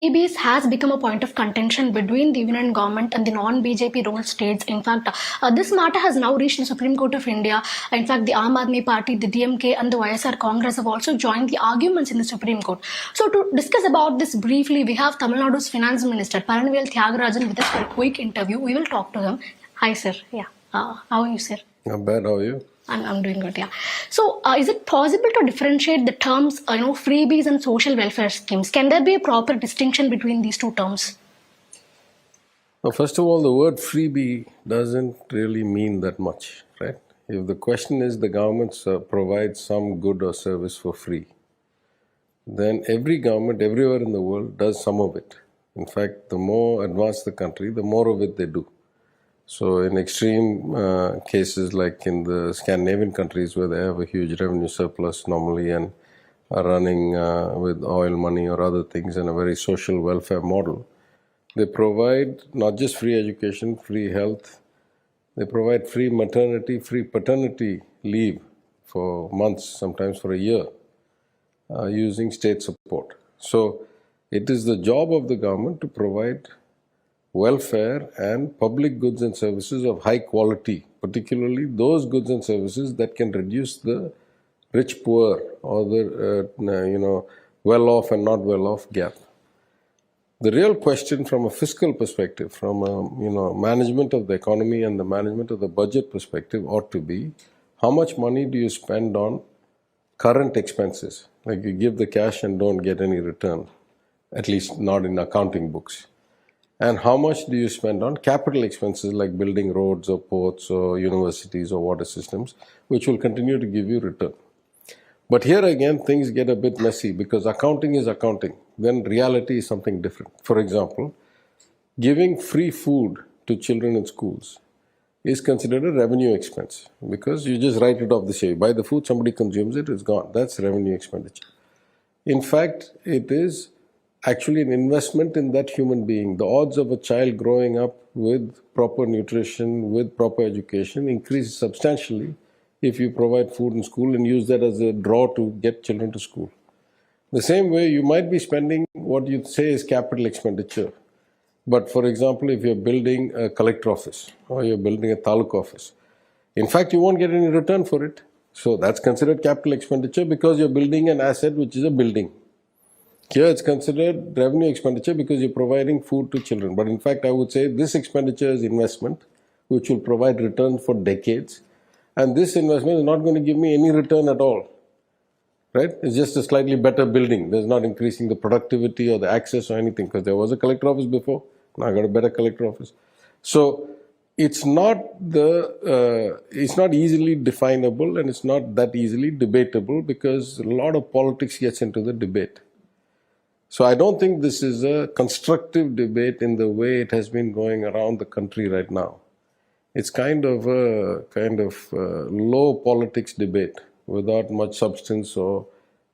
freebies has become a point of contention between the union government and the non-BJP ruled states. In fact, this matter has now reached the Supreme Court of India. In fact, the Aam Aadmi Party, the DMK and the YSR Congress have also joined the arguments in the Supreme Court. So to discuss about this briefly, we have Tamil Nadu's Finance Minister Paranvel Thiagarajan with us for a quick interview. We will talk to him. Hi sir. Yeah. How are you, sir? Not bad, how are you? I'm doing good, yeah. So, is it possible to differentiate the terms, freebies and social welfare schemes? Can there be a proper distinction between these two terms? Now, first of all, the word freebie doesn't really mean that much, right? If the question is the government provides some good or service for free, then every government everywhere in the world does some of it. In fact, the more advanced the country, the more of it they do. So in extreme cases like in the Scandinavian countries where they have a huge revenue surplus normally and are running with oil money or other things in a very social welfare model, they provide not just free education, free health, they provide free maternity, free paternity leave for months, sometimes for a year, using state support. So it is the job of the government to provide welfare and public goods and services of high quality, particularly those goods and services that can reduce the rich-poor or the well-off and not well-off gap. The real question from a fiscal perspective, from a management of the economy and the management of the budget perspective ought to be, how much money do you spend on current expenses? Like you give the cash and don't get any return, at least not in accounting books. And how much do you spend on capital expenses like building roads or ports or universities or water systems, which will continue to give you return. But here again, things get a bit messy because accounting is accounting. Then reality is something different. For example, giving free food to children in schools is considered a revenue expense because you just write it off the shelf. You buy the food, somebody consumes it, it's gone. That's revenue expenditure. In fact, it is actually an investment in that human being. The odds of a child growing up with proper nutrition, with proper education increase substantially if you provide food in school and use that as a draw to get children to school. The same way, you might be spending what you say is capital expenditure. But for example, if you're building a collector office or you're building a taluk office, in fact, you won't get any return for it. So that's considered capital expenditure because you're building an asset which is a building. Here it's considered revenue expenditure because you're providing food to children. But in fact, I would say this expenditure is investment, which will provide return for decades. And this investment is not going to give me any return at all. Right? It's just a slightly better building. There's not increasing the productivity or the access or anything because there was a collector office before. Now I got a better collector office. So it's not easily definable and it's not that easily debatable because a lot of politics gets into the debate. So I don't think this is a constructive debate in the way it has been going around the country right now. It's kind of a low politics debate without much substance or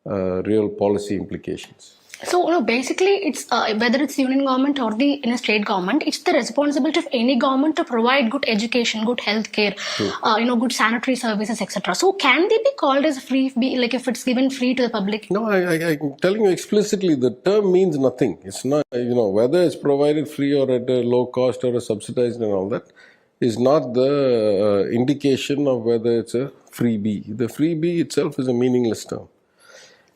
real policy implications. So, basically, it's whether it's the union government or the state government, it's the responsibility of any government to provide good education, good health care, good sanitary services, etc. So, can they be called as free, like if it's given free to the public? No, I'm telling you explicitly, the term means nothing. It's not, whether it's provided free or at a low cost or a subsidized and all that is not the indication of whether it's a freebie. The freebie itself is a meaningless term.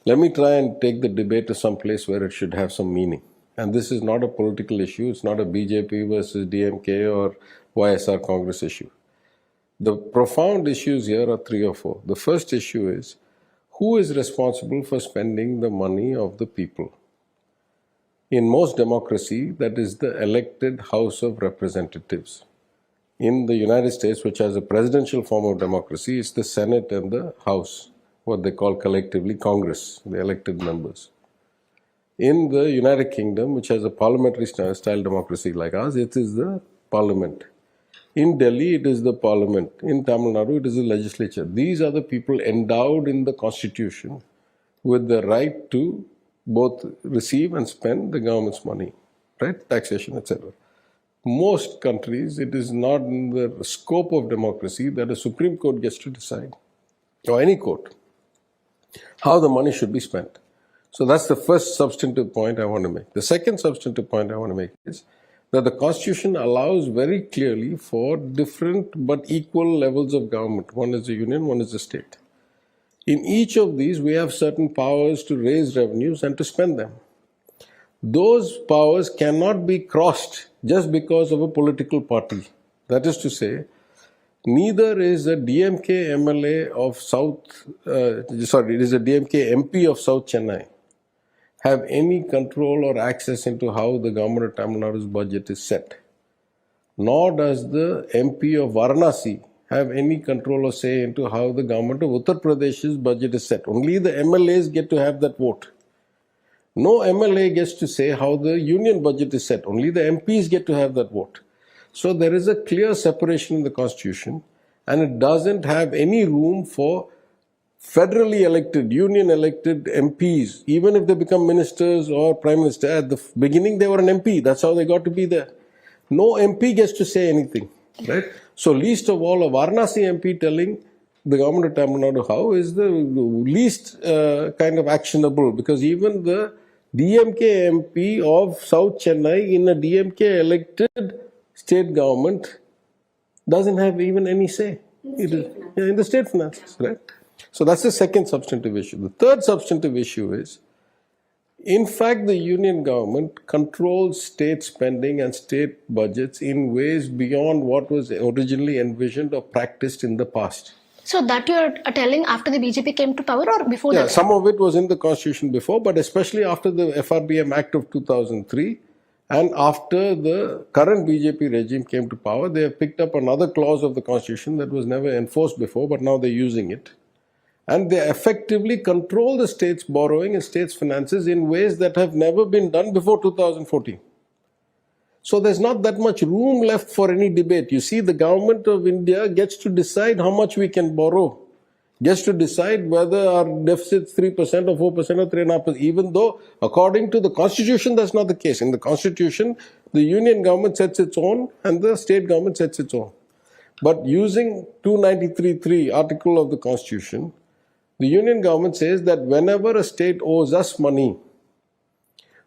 Let me try and take the debate to some place where it should have some meaning. And this is not a political issue. It's not a BJP versus DMK or YSR Congress issue. The profound issues here are 3 or 4. The first issue is, who is responsible for spending the money of the people? In most democracy, that is the elected House of Representatives. In the United States, which has a presidential form of democracy, it's the Senate and the House, what they call collectively Congress, the elected members. In the United Kingdom, which has a parliamentary style democracy like ours, it is the parliament. In Delhi, it is the parliament. In Tamil Nadu, it is the legislature. These are the people endowed in the constitution with the right to both receive and spend the government's money, right? Taxation, etc. Most countries, it is not in the scope of democracy that a Supreme Court gets to decide, or any court, how the money should be spent. So that's the first substantive point I want to make. The second substantive point I want to make is that the Constitution allows very clearly for different but equal levels of government. One is the union, one is the state. In each of these, we have certain powers to raise revenues and to spend them. Those powers cannot be crossed just because of a political party. That is to say, neither is a DMK MLA of it is a DMK MP of South Chennai have any control or access into how the government of Tamil Nadu's budget is set. Nor does the MP of Varanasi have any control or say into how the government of Uttar Pradesh's budget is set. Only the MLAs get to have that vote. No MLA gets to say how the union budget is set. Only the MPs get to have that vote. So there is a clear separation in the Constitution, and it doesn't have any room for federally elected, union elected MPs, even if they become ministers or prime minister. At the beginning, they were an MP. That's how they got to be there. No MP gets to say anything, right? So least of all, a Varanasi MP telling the government of Tamil Nadu how is the least kind of actionable, because even the DMK MP of South Chennai in a DMK elected state government doesn't have even any say in the state finances, right? So that's the second substantive issue. The third substantive issue is, in fact, the union government controls state spending and state budgets in ways beyond what was originally envisioned or practiced in the past. So that you're telling after the BJP came to power or before that? Some of it was in the Constitution before, but especially after the FRBM Act of 2003 and after the current BJP regime came to power, they have picked up another clause of the Constitution that was never enforced before, but now they're using it. And they effectively control the state's borrowing and state's finances in ways that have never been done before 2014. So there's not that much room left for any debate. You see, the government of India gets to decide how much we can borrow, gets to decide whether our deficit's 3% or 4% or 3.5%, even though according to the Constitution, that's not the case. In the Constitution, the union government sets its own and the state government sets its own. But using 293(3) article of the Constitution, the union government says that whenever a state owes us money,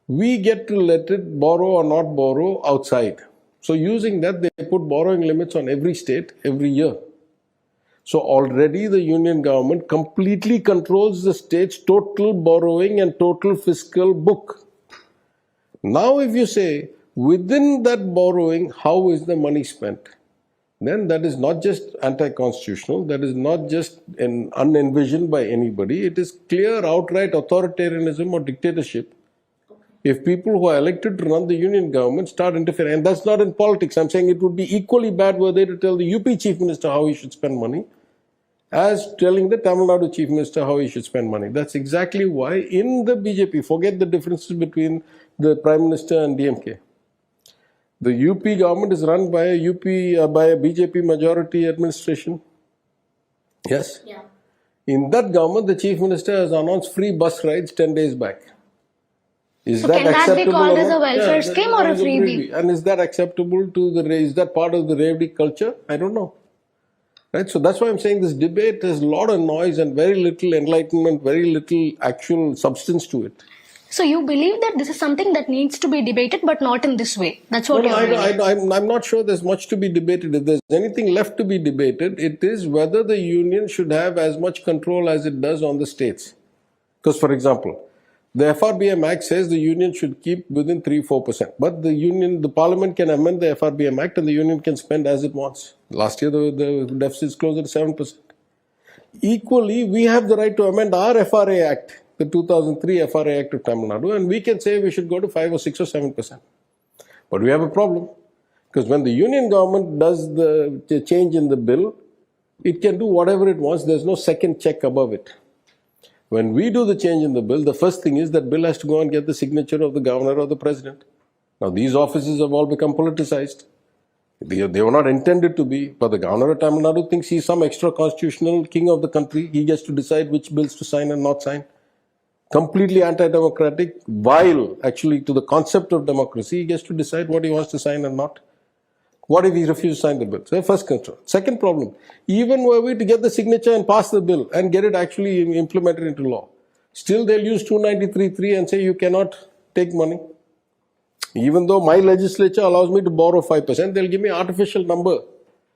we get to let it borrow or not borrow outside. So using that, they put borrowing limits on every state every year. So already the union government completely controls the state's total borrowing and total fiscal book. Now if you say, within that borrowing, how is the money spent? Then that is not just anti-constitutional, that is not just unenvisioned by anybody. It is clear outright authoritarianism or dictatorship if people who are elected to run the union government start interfering. And that's not in politics. I'm saying it would be equally bad were they to tell the UP chief minister how he should spend money as telling the Tamil Nadu chief minister how he should spend money. That's exactly why in the BJP, forget the differences between the prime minister and DMK. The UP government is run by a BJP majority administration. Yes? Yeah. In that government, the chief minister has announced free bus rides 10 days back. Is So that can that be acceptable called or as a not? welfare scheme or a freebie? And is that acceptable to is that part of the Revdi culture? I don't know. Right? So that's why I'm saying this debate has a lot of noise and very little enlightenment, very little actual substance to it. So you believe that this is something that needs to be debated, but not in this way. That's what you're saying. I'm not sure there's much to be debated. If there's anything left to be debated, it is whether the union should have as much control as it does on the states. Because, for example, the FRBM Act says the union should keep within 3-4%. But the parliament can amend the FRBM Act and the union can spend as it wants. Last year, the deficit is closer to 7%. Equally, we have the right to amend our FRA Act, the 2003 FRA Act of Tamil Nadu, and we can say we should go to 5 or 6 or 7%. But we have a problem, because when the union government does the change in the bill, it can do whatever it wants. There's no second check above it. When we do the change in the bill, the first thing is that bill has to go and get the signature of the governor or the president. Now, these offices have all become politicized. They were not intended to be, but the governor of Tamil Nadu thinks he's some extra constitutional king of the country. He gets to decide which bills to sign and not sign. Completely anti-democratic, while actually to the concept of democracy, he gets to decide what he wants to sign and not. What if he refuses to sign the bill? So first control. Second problem, even were we to get the signature and pass the bill and get it actually implemented into law, Still they'll use 293(3) and say you cannot take money. Even though my legislature allows me to borrow 5%, they'll give me an artificial number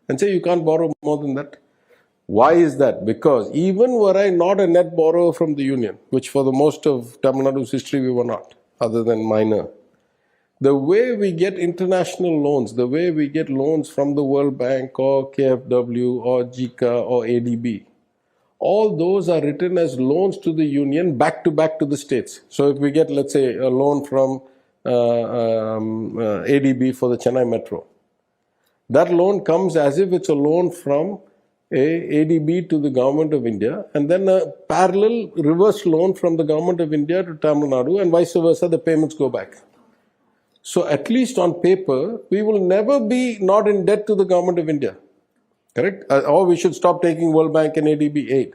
and say you can't borrow more than that. Why is that? Because even were I not a net borrower from the union, which for the most of Tamil Nadu's history we were not, other than minor, the way we get international loans, the way we get loans from the World Bank or KfW or JICA or ADB, all those are written as loans to the union back to the states. So if we get, let's say, a loan from ADB for the Chennai Metro, that loan comes as if it's a loan from ADB to the government of India, and then a parallel reverse loan from the government of India to Tamil Nadu, and vice versa, the payments go back. So at least on paper, we will never be not in debt to the government of India. Correct? Or we should stop taking World Bank and ADB aid.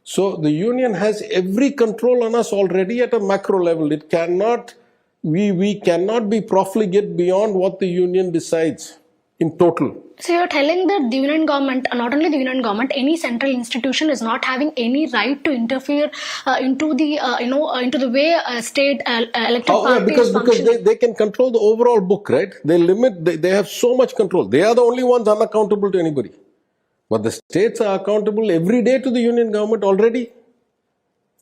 So the union has every control on us already at a macro level. It cannot, we cannot be profligate beyond what the union decides in total. So you're telling that the union government, not only the union government, any central institution is not having any right to interfere into the into the way state elected parties because function. they can control the overall book, right? They have so much control. They are the only ones unaccountable to anybody. But the states are accountable every day to the union government already.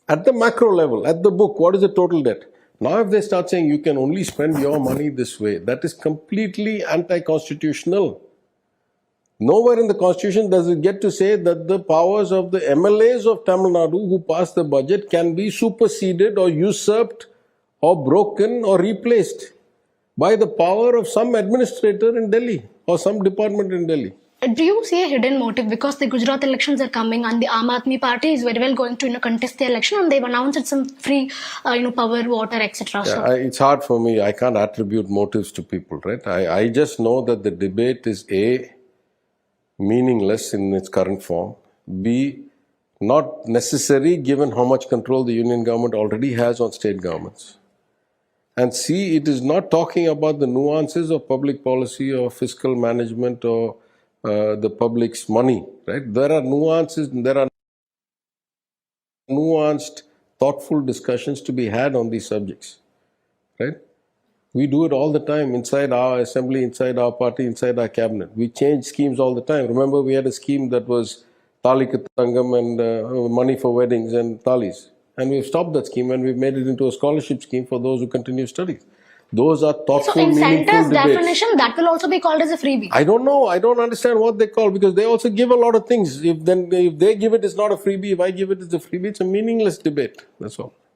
At the macro level, at the book, what is the total debt? Now if they start saying you can only spend your money this way, that is completely anti-constitutional. Nowhere in the constitution does it get to say that the powers of the MLAs of Tamil Nadu who pass the budget can be superseded or usurped or broken or replaced by the power of some administrator in Delhi or some department in Delhi. Do you see a hidden motive? Because the Gujarat elections are coming and the Aam Aadmi Party is very well going to contest the election, and they've announced some free power, water, etc. Yeah, it's hard for me. I can't attribute motives to people, right? I just know that the debate is A, meaningless in its current form, B, not necessary given how much control the union government already has on state governments, and C, it is not talking about the nuances of public policy or fiscal management or the public's money, right? There are nuances, there are nuanced, thoughtful discussions to be had on these subjects, right? We do it all the time inside our assembly, inside our party, inside our cabinet. We change schemes all the time. Remember, we had a scheme that was Tali Kattangam and money for weddings and talis. And we've stopped that scheme and we've made it into a scholarship scheme for those who continue studies. Those are thoughtful, so in meaningful centre's debates. definition, that will also be called as a freebie. I don't know. I don't understand what they call, because they also give a lot of things. If they give it, it's not a freebie. If I give it, it's a freebie. It's a meaningless debate. That's all.